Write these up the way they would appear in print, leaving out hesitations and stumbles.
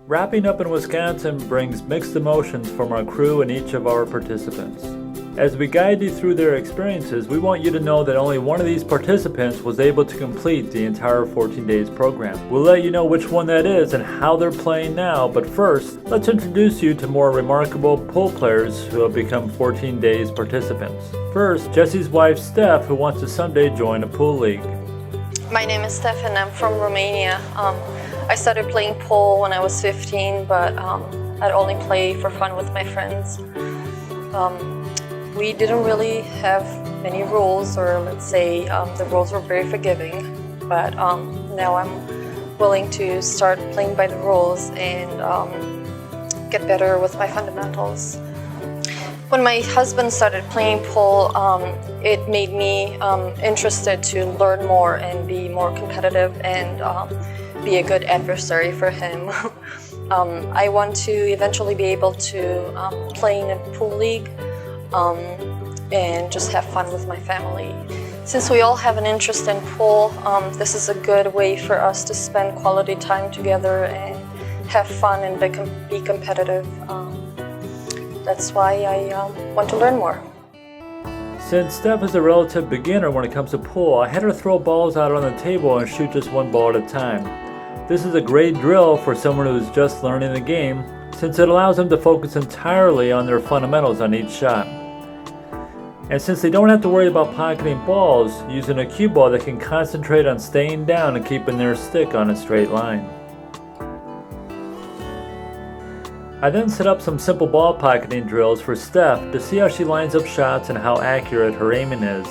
Wrapping up in Wisconsin brings mixed emotions from our crew and each of our participants. As we guide you through their experiences, we want you to know that only one of these participants was able to complete the entire 14 days program. We'll let you know which one that is and how they're playing now, but first, let's introduce you to more remarkable pool players who have become 14 days participants. First, Jesse's wife Steph, who wants to someday join a pool league. My name is Steph and I'm from Romania. I started playing pool when I was 15, but I'd only play for fun with my friends. We didn't really have many rules, or let's say the rules were very forgiving, but now I'm willing to start playing by the rules and get better with my fundamentals. When my husband started playing pool, it made me interested to learn more and be more competitive and be a good adversary for him. I want to eventually be able to play in a pool league and just have fun with my family. Since we all have an interest in pool, this is a good way for us to spend quality time together and have fun and be competitive. That's why I want to learn more. Since Steph is a relative beginner when it comes to pool, I had her throw balls out on the table and shoot just one ball at a time. This is a great drill for someone who is just learning the game, since it allows them to focus entirely on their fundamentals on each shot. And since they don't have to worry about pocketing balls, using a cue ball, they can concentrate on staying down and keeping their stick on a straight line. I then set up some simple ball pocketing drills for Steph to see how she lines up shots and how accurate her aiming is.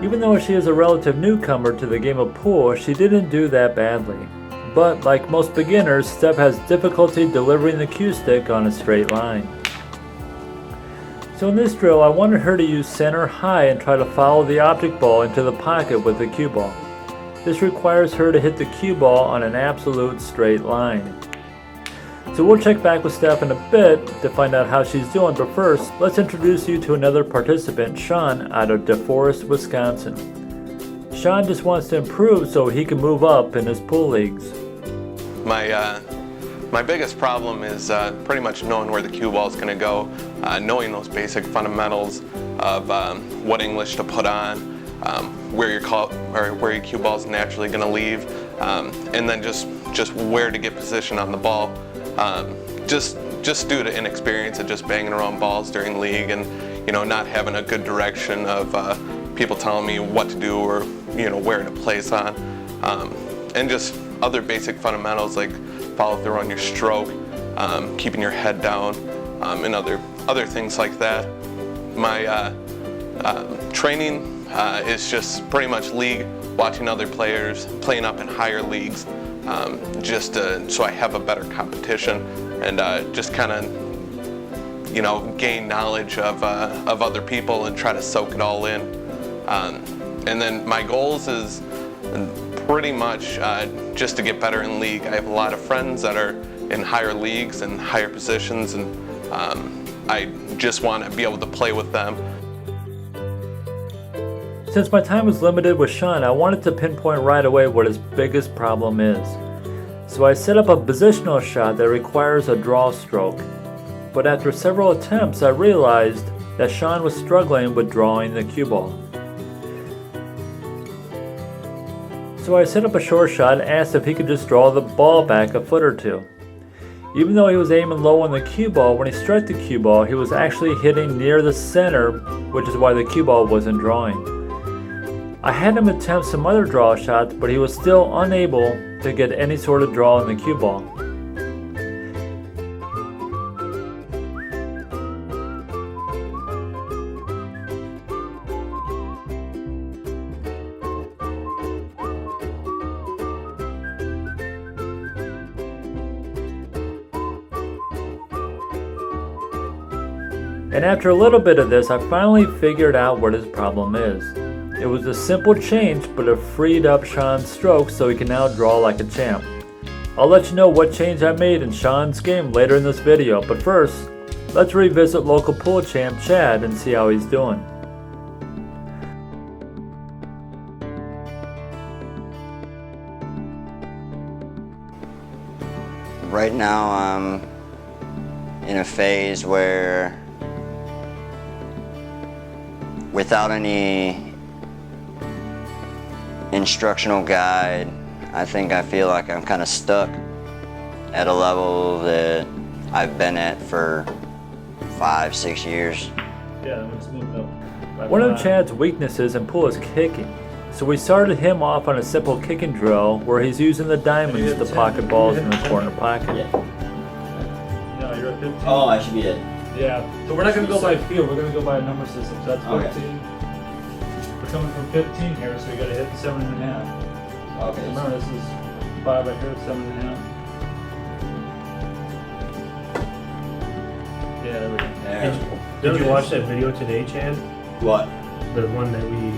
Even though she is a relative newcomer to the game of pool, she didn't do that badly. But like most beginners, Steph has difficulty delivering the cue stick on a straight line. So in this drill, I wanted her to use center high and try to follow the object ball into the pocket with the cue ball. This requires her to hit the cue ball on an absolute straight line. So we'll check back with Steph in a bit to find out how she's doing, but first, let's introduce you to another participant, Shawn, out of DeForest, Wisconsin. Shawn just wants to improve so he can move up in his pool leagues. My biggest problem is pretty much knowing where the cue ball is going to go, knowing those basic fundamentals of what English to put on, where your cue ball is naturally going to leave, and then just where to get position on the ball. Just due to inexperience of just banging around balls during league, and not having a good direction of people telling me what to do or where to place on, and just other basic fundamentals like follow through on your stroke, keeping your head down, and other things like that. My training is just pretty much league, watching other players, playing up in higher leagues, just so I have a better competition and just kind of gain knowledge of other people and try to soak it all in. And then my goals is pretty much just to get better in league. I have a lot of friends that are in higher leagues and higher positions, and I just want to be able to play with them. Since my time was limited with Shawn, I wanted to pinpoint right away what his biggest problem is. So I set up a positional shot that requires a draw stroke. But after several attempts, I realized that Shawn was struggling with drawing the cue ball. So I set up a short shot and asked if he could just draw the ball back a foot or two. Even though he was aiming low on the cue ball, when he struck the cue ball, he was actually hitting near the center, which is why the cue ball wasn't drawing. I had him attempt some other draw shots, but he was still unable to get any sort of draw on the cue ball. And after a little bit of this, I finally figured out what his problem is. It was a simple change, but it freed up Shawn's stroke so he can now draw like a champ. I'll let you know what change I made in Shawn's game later in this video, but first, let's revisit local pool champ Chad and see how he's doing. Right now I'm in a phase where, without any instructional guide, I feel like I'm kind of stuck at a level that I've been at for 5-6 years. Yeah, that looks moved up. One of Chad's weaknesses in pool is kicking. So we started him off on a simple kicking drill where he's using the diamonds to pocket balls in the corner pocket. Yeah. No, you're at 15. Oh, I should be at. Yeah. So we're not going to go by field, we're going to go by a number system. So that's 15. Okay. We're coming from 15 here, so we got to hit 7.5. Okay. Remember, this is 5 right here, 7.5. Yeah, there we go. Did you watch that video today, Chad? What? The one that he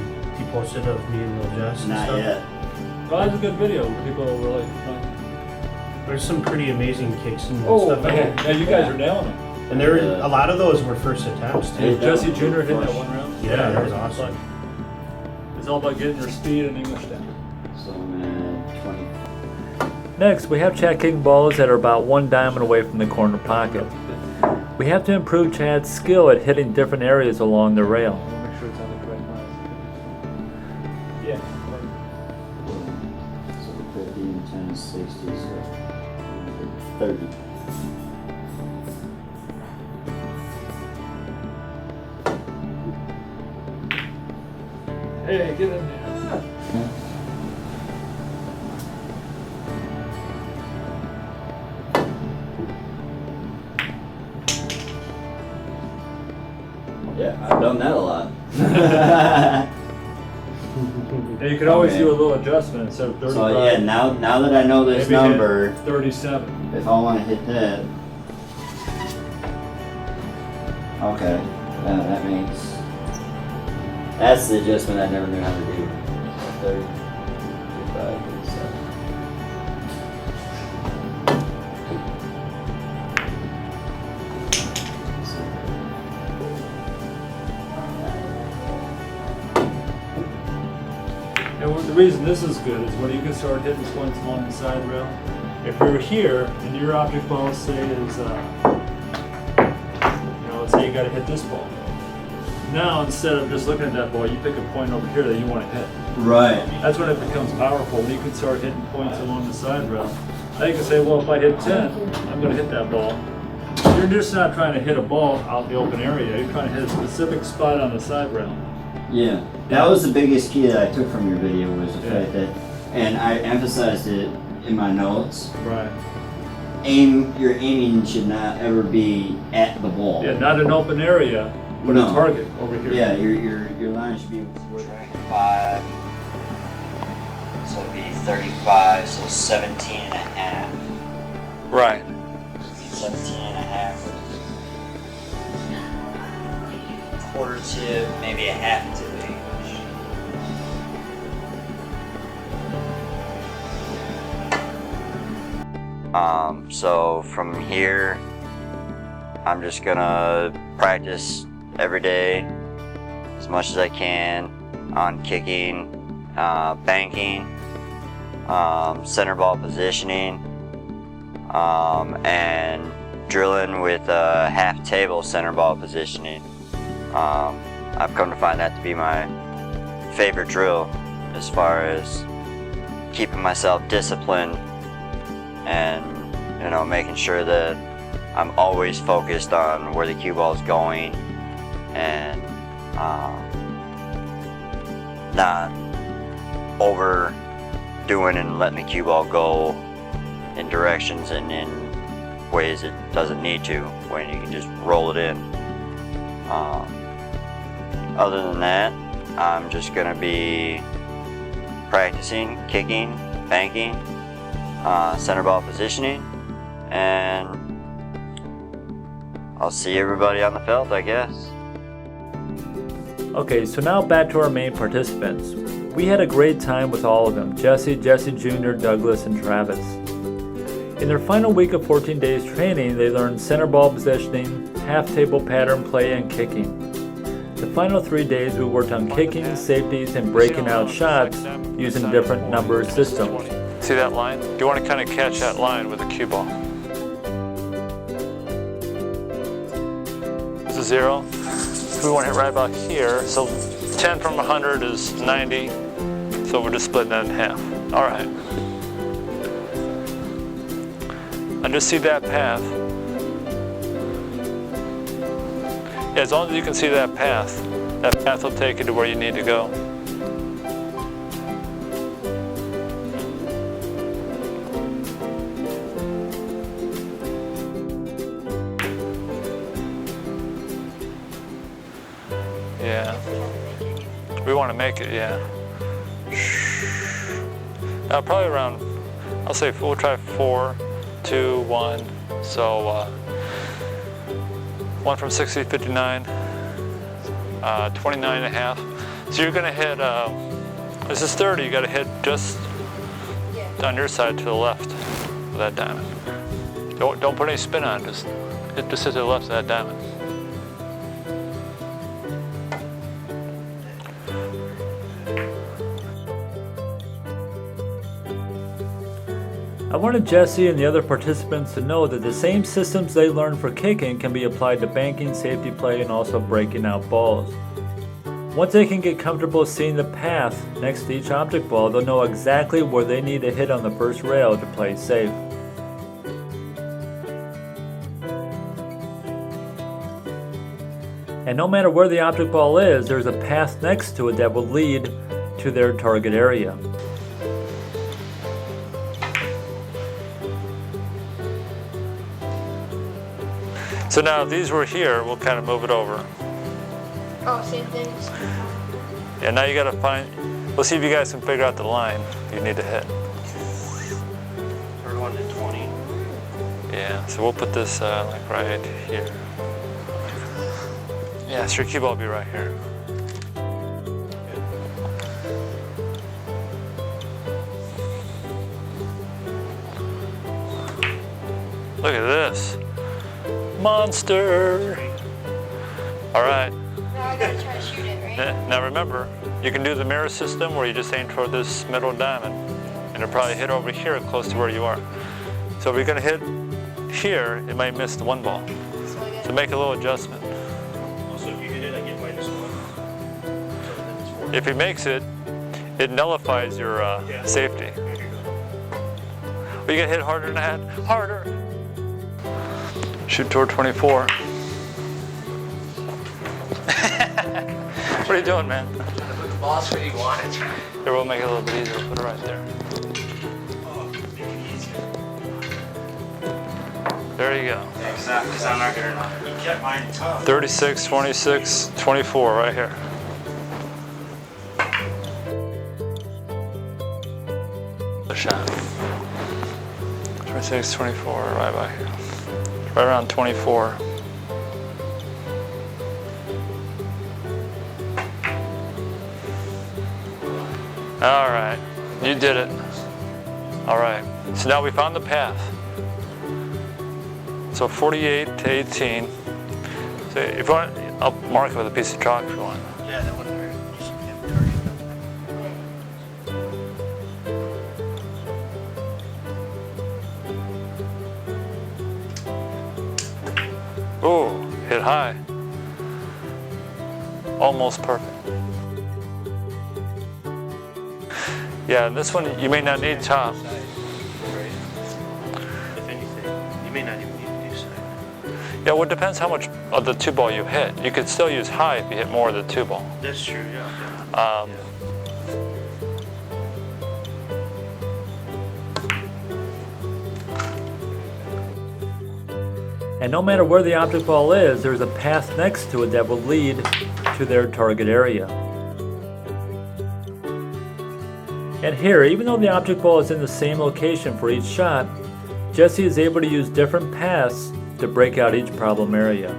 posted of me and Lil Jess and Not stuff? yet. Well, that's a good video. People really. There's some pretty amazing kicks and Oh, stuff. man. Yeah, you guys are nailing them. And there, a lot of those were first attempts too. Did Jesse Jr. hit that one round? Yeah, that was awesome. It's all about getting your speed and English down. So I'm at 20. Next, we have Chad kicking balls that are about 1 diamond away from the corner pocket. We have to improve Chad's skill at hitting different areas along the rail. Make sure it's on the correct line. Yeah. So 15, 10, 60, so 30. Hey, get in there. Yeah, I've done that a lot. Yeah, you could always do a little adjustment instead of 35. So yeah, now that I know this maybe hit number, 37. if I want to hit that, okay, that makes, that's the adjustment I never knew how to do. 30, 35, 37. And the reason this is good is when you can start hitting points along the side rail. If you're here and your object ball, say, is, let's say you got to hit this ball. Now, instead of just looking at that ball, you pick a point over here that you want to hit. Right. That's when it becomes powerful. When you can start hitting points along the side rail. Now you can say, well, if I hit 10, I'm going to hit that ball. You're just not trying to hit a ball out in the open area. You're trying to hit a specific spot on the side rail. Yeah, that was the biggest key that I took from your video was the fact that, and I emphasized it in my notes. Right. Your aiming should not ever be at the ball. Yeah, not an open area, but No. a target over here. Yeah, your line should be 5. So it'd be 35, so 17 and a half. Right. 17 and a half. Quarter tip, maybe a half tip English. So from here, I'm just gonna practice every day as much as I can on kicking, banking, center ball positioning, and drilling with half table center ball positioning. I've come to find that to be my favorite drill as far as keeping myself disciplined and making sure that I'm always focused on where the cue ball is going and not overdoing and letting the cue ball go in directions and in ways it doesn't need to when you can just roll it in. Other than that, I'm just going to be practicing kicking, banking, center ball positioning, and I'll see everybody on the felt, I guess. Okay, so now back to our main participants. We had a great time with all of them, Jesse Jr., Douglas, and Travis. In their final week of 14 days training, they learned center ball positioning, half table pattern play, and kicking. The final 3 days we worked on kicking, safeties, and breaking out shots using different number systems. See that line? You want to kind of catch that line with a cue ball. 0. We want to hit right about here. So 10 from 100 is 90. So we're just splitting that in half. All right. I just see that path. Yeah, as long as you can see that path will take you to where you need to go. Yeah. We want to make it, yeah. Probably around, I'll say we'll try 4, 2, 1. So 1 from 60 to 59, 29 and a half. So you're gonna hit, this is 30, you gotta hit just on your side to the left of that diamond. Don't put any spin on, just hit to the left of that diamond. I wanted Jesse and the other participants to know that the same systems they learned for kicking can be applied to banking, safety play, and also breaking out balls. Once they can get comfortable seeing the path next to each object ball, they'll know exactly where they need to hit on the first rail to play safe. And no matter where the object ball is, there's a path next to it that will lead to their target area. So now if these were here, we'll kind of move it over. Oh, same thing. Yeah, now you gotta find, we'll see if you guys can figure out the line you need to hit. Third one to 20. Yeah, so we'll put this like right here. Yeah, so your cue ball will be right here. Look at this. Monster! All right. Now I gotta try to shoot it, right? Now remember, you can do the mirror system where you just aim toward this middle diamond and it'll probably hit over here close to where you are. So if you're gonna hit here, it might miss the one ball. So make a little adjustment. Also, if you hit it, I get -1. So then it's 4. If he makes it, it nullifies your safety. There you go. Well, you gotta hit harder than that. Harder! Shoot toward 24. What are you doing, man? Put the balls where you want it. Here, we'll make it a little bit easier. Put it right there. Oh, make it easier. There you go. Yeah, exactly. Because I'm not gonna. You kept mine tough. 36, 26, 24 right here. The shot. 26, 24 right by here. Right around 24. All right, you did it. All right, so now we found the path. So 48 to 18. So if you want, I'll mark it with a piece of chalk if you want. Yeah, that wouldn't hurt. Just have target. Ooh, hit high. Almost perfect. Yeah, this one you may not need top. If anything, you may not even need to do side. Yeah, well, it depends how much of the two ball you hit. You could still use high if you hit more of the two ball. That's true, yeah. And no matter where the object ball is, there's a path next to it that will lead to their target area. And here, even though the object ball is in the same location for each shot, Jesse is able to use different paths to break out each problem area.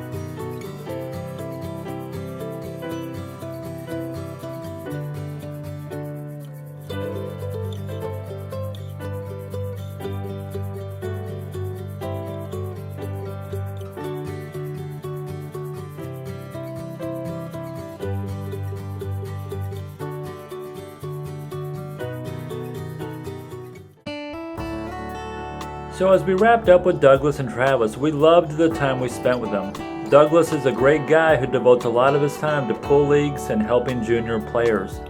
So as we wrapped up with Douglas and Travis, we loved the time we spent with them. Douglas is a great guy who devotes a lot of his time to pool leagues and helping junior players.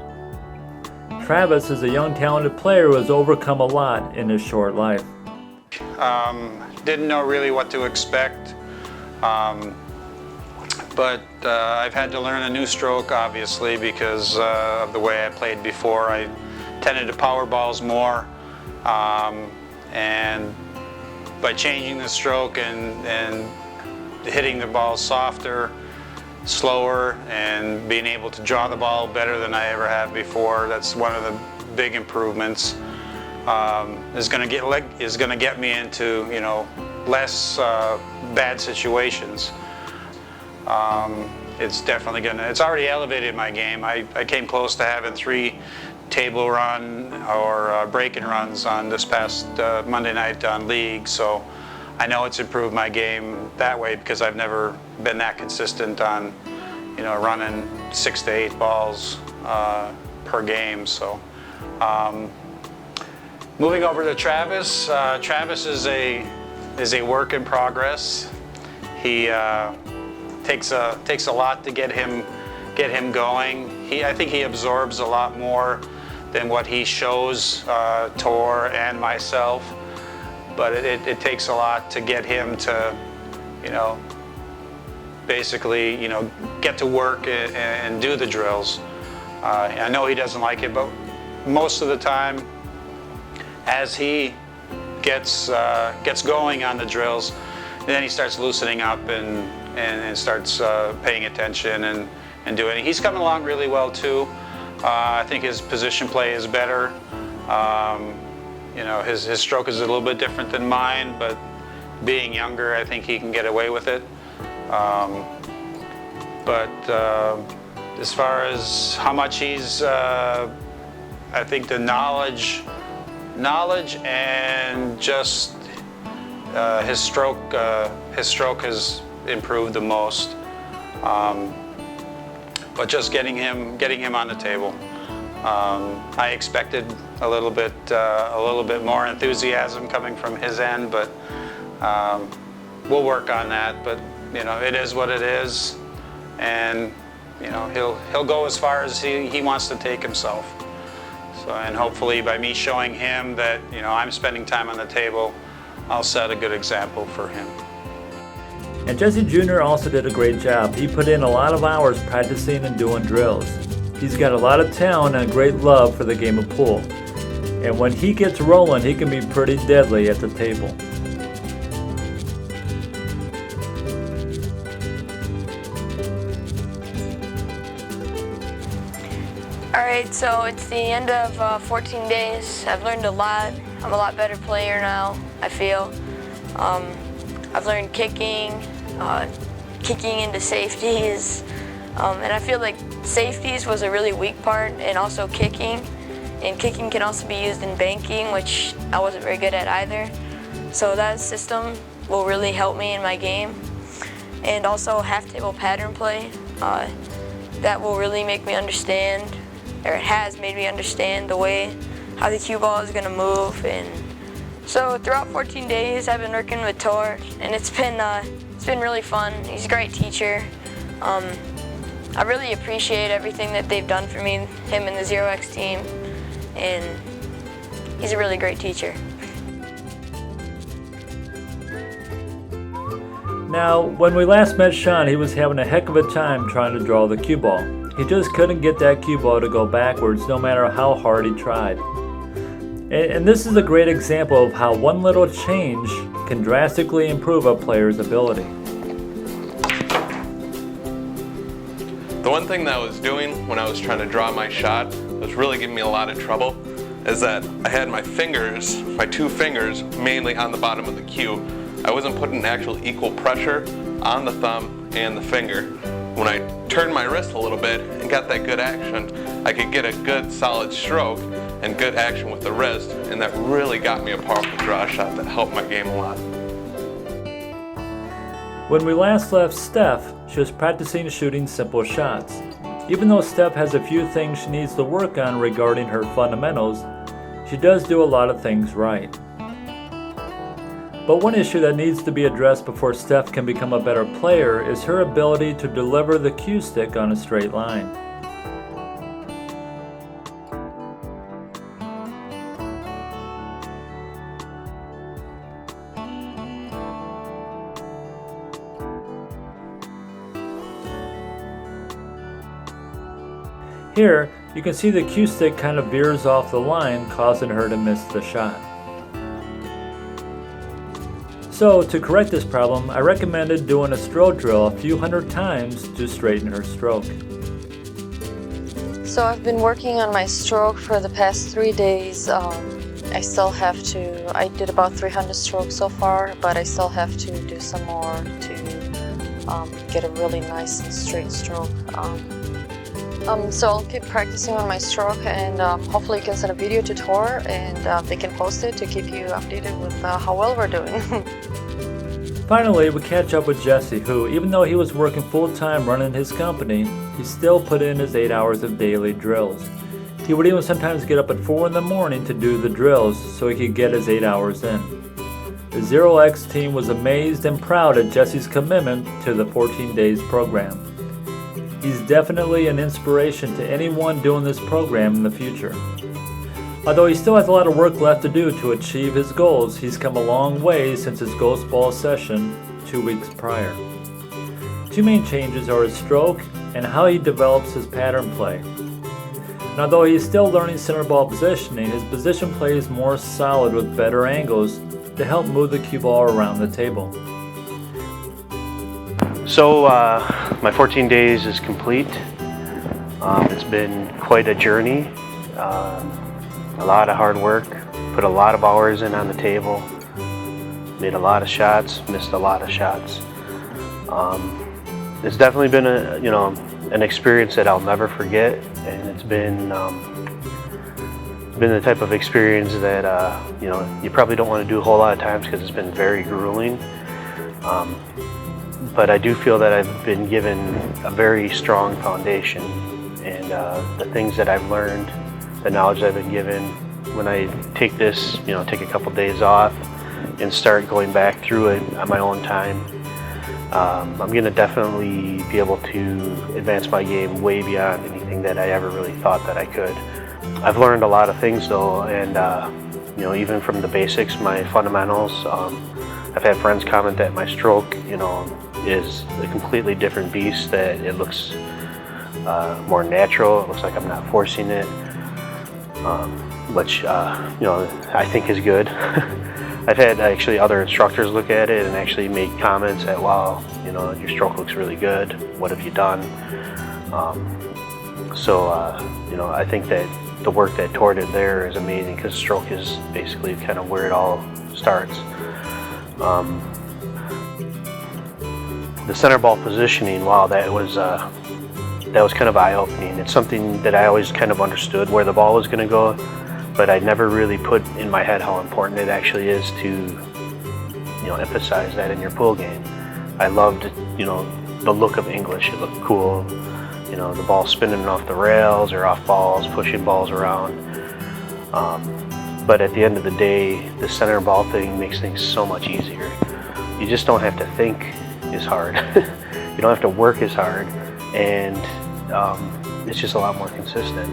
Travis is a young talented player who has overcome a lot in his short life. Didn't know really what to expect, but I've had to learn a new stroke, obviously, because of the way I played before. I tended to power balls more, and by changing the stroke and hitting the ball softer, slower, and being able to draw the ball better than I ever have before, that's one of the big improvements. Is going to get me into, you know, less bad situations. It's definitely it's already elevated my game. I came close to having 3 table run or break-in runs on this past Monday night on league, so I know it's improved my game that way because I've never been that consistent on, you know, running 6 to 8 balls per game. So moving over to Travis, Travis is a work in progress. He takes a lot to get him going. I think he absorbs a lot more than what he shows Tor and myself, but it takes a lot to get him to, you know, basically, you know, get to work and do the drills. I know he doesn't like it, but most of the time, as he gets going on the drills, then he starts loosening up and starts paying attention and doing it. He's coming along really well too. I think his position play is better. You know, his stroke is a little bit different than mine, but being younger, I think he can get away with it. But as far as how much he's, I think the knowledge and just his stroke has improved the most. But just getting him on the table. I expected a little bit more enthusiasm coming from his end, but we'll work on that. But you know, it is what it is, and you know, he'll go as far as he wants to take himself. So, and hopefully by me showing him that, you know, I'm spending time on the table, I'll set a good example for him. And Jesse Jr. also did a great job. He put in a lot of hours practicing and doing drills. He's got a lot of talent and a great love for the game of pool. And when he gets rolling, he can be pretty deadly at the table. Alright, so it's the end of 14 days. I've learned a lot. I'm a lot better player now, I feel. I've learned kicking into safeties, and I feel like safeties was a really weak part, and also kicking. And kicking can also be used in banking, which I wasn't very good at either. So that system will really help me in my game. And also half-table pattern play. That will really make me understand, or it has made me understand the way how the cue ball is going to move. And so throughout 14 days, I've been working with Tor, and it's been really fun. He's a great teacher. I really appreciate everything that they've done for me, him and the 0X team, and he's a really great teacher. Now, when we last met Shawn, he was having a heck of a time trying to draw the cue ball. He just couldn't get that cue ball to go backwards no matter how hard he tried. And this is a great example of how one little change can drastically improve a player's ability. The one thing that I was doing when I was trying to draw my shot was really giving me a lot of trouble is that I had my fingers, my 2 fingers, mainly on the bottom of the cue. I wasn't putting actual equal pressure on the thumb and the finger. When I turned my wrist a little bit and got that good action, I could get a good solid stroke and good action with the wrist, and that really got me a powerful draw shot that helped my game a lot. When we last left Steph, she was practicing shooting simple shots. Even though Steph has a few things she needs to work on regarding her fundamentals, she does do a lot of things right. But one issue that needs to be addressed before Steph can become a better player is her ability to deliver the cue stick on a straight line. Here, you can see the cue stick kind of veers off the line, causing her to miss the shot. So, to correct this problem, I recommended doing a stroke drill a few hundred times to straighten her stroke. So I've been working on my stroke for the past 3 days. I still have to, I did about 300 strokes so far, but I still have to do some more to get a really nice and straight stroke. So I'll keep practicing on my stroke, and hopefully you can send a video to Tor and they can post it to keep you updated with how well we're doing. Finally, we catch up with Jesse, who, even though he was working full-time running his company, he still put in his 8 hours of daily drills. He would even sometimes get up at 4 in the morning to do the drills so he could get his 8 hours in. The 0X team was amazed and proud at Jesse's commitment to the 14 days program. He's definitely an inspiration to anyone doing this program in the future. Although he still has a lot of work left to do to achieve his goals, he's come a long way since his ghost ball session 2 weeks prior. Two main changes are his stroke and how he develops his pattern play. And although he is still learning center ball positioning, his position play is more solid with better angles to help move the cue ball around the table. So my 14 days is complete. It's been quite a journey. A lot of hard work, put a lot of hours in on the table, made a lot of shots, missed a lot of shots. It's definitely been an experience that I'll never forget, and it's been the type of experience that you probably don't want to do a whole lot of times because it's been very grueling. But I do feel that I've been given a very strong foundation, and the things that I've learned, the knowledge I've been given, when I take this, take a couple days off and start going back through it on my own time, I'm going to definitely be able to advance my game way beyond anything that I ever really thought that I could. I've learned a lot of things though, and even from the basics, my fundamentals. I've had friends comment that my stroke, is a completely different beast, that it looks more natural. It looks like I'm not forcing it, which I think is good. I've had actually other instructors look at it and actually make comments that, wow, your stroke looks really good. What have you done? I think that the work that Tor did there is amazing, because stroke is basically kind of where it all starts. The center ball positioning, wow, that was kind of eye-opening. It's something that I always kind of understood where the ball was going to go, but I never really put in my head how important it actually is to, emphasize that in your pool game. I loved, the look of English. It looked cool. The ball spinning off the rails or off balls, pushing balls around. But at the end of the day, the center ball thing makes things so much easier. You just don't have to think as hard. You don't have to work as hard, and it's just a lot more consistent.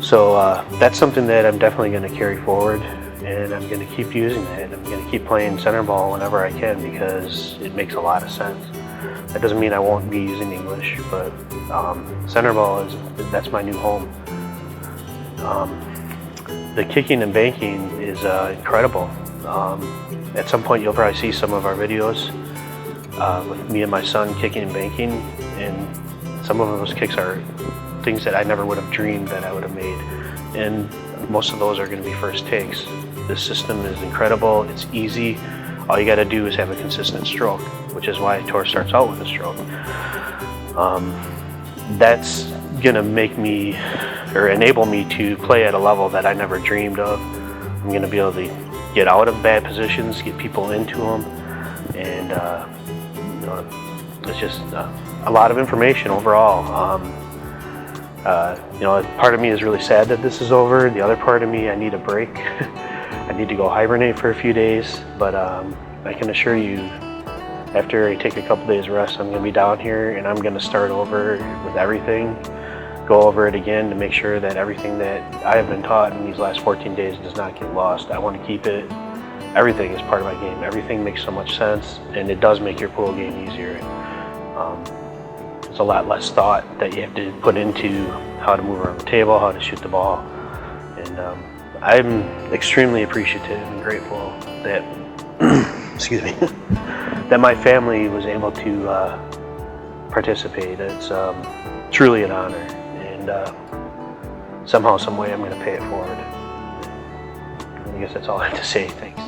So that's something that I'm definitely going to carry forward, and I'm going to keep using it. I'm going to keep playing center ball whenever I can, because it makes a lot of sense. That doesn't mean I won't be using English, but center ball that's my new home. The kicking and banking is incredible. At some point you'll probably see some of our videos with me and my son kicking and banking, and some of those kicks are things that I never would have dreamed that I would have made, and most of those are going to be first takes. This system is incredible. It's easy. All you got to do is have a consistent stroke, which is why Tor starts out with a stroke. That's going to make me, or enable me to play at a level that I never dreamed of. I'm going to be able to get out of bad positions, get people into them, and it's just a lot of information overall. Part of me is really sad that this is over. The other part of me, I need a break. I need to go hibernate for a few days, but I can assure you, after I take a couple days rest, I'm going to be down here and I'm going to start over with everything, go over it again to make sure that everything that I have been taught in these last 14 days does not get lost. I want to keep it. Everything is part of my game. Everything makes so much sense, and it does make your pool game easier. There's a lot less thought that you have to put into how to move around the table, how to shoot the ball, and I'm extremely appreciative and grateful that excuse me, that my family was able to participate. It's truly an honor, and somehow, some way, I'm going to pay it forward. I guess that's all I have to say. Thanks.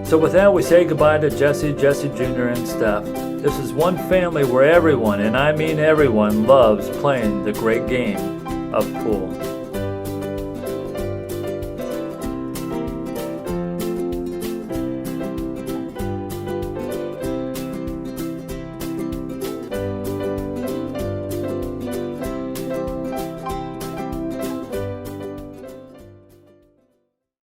So with that, we say goodbye to Jesse Jr., and Steph. This is one family where everyone, and I mean everyone, loves playing the great game of pool.